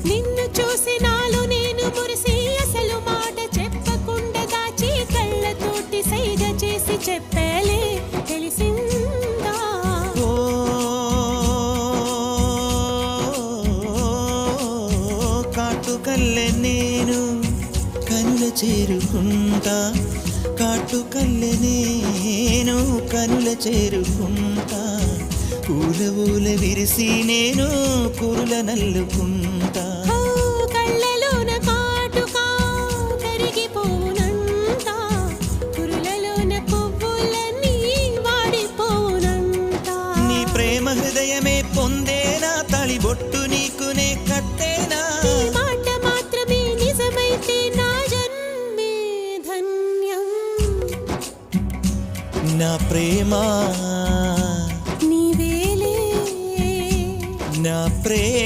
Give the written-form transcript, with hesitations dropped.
నిన్ను చూసి నాలో నేను మురిసి అసలు మాట చెప్పకుండా దాచి కళ్ళతోటి సైగ చేసి చెప్పలే తెలిసిందా కాటుకల్లె నేను కనుల చేరుకుంటా కాటుకల్లె నేను కనుల చేరుకుంటా పూల ఊల విరిసి నేను కురుల నల్లుకుంటా కళ్ళలోన కాటుకా కరిగిపోనంట కురులలోన పువ్వులన్నీ వాడిపోనంట నీ ప్రేమ హృదయమే పొందేనా తళిబొట్టు నీకునే కట్టేనా ఈ మాట మాత్రమే నిజమైతే నా జన్మే ధన్యం నా ప్రేమ నీవేలే నా ప్రేమ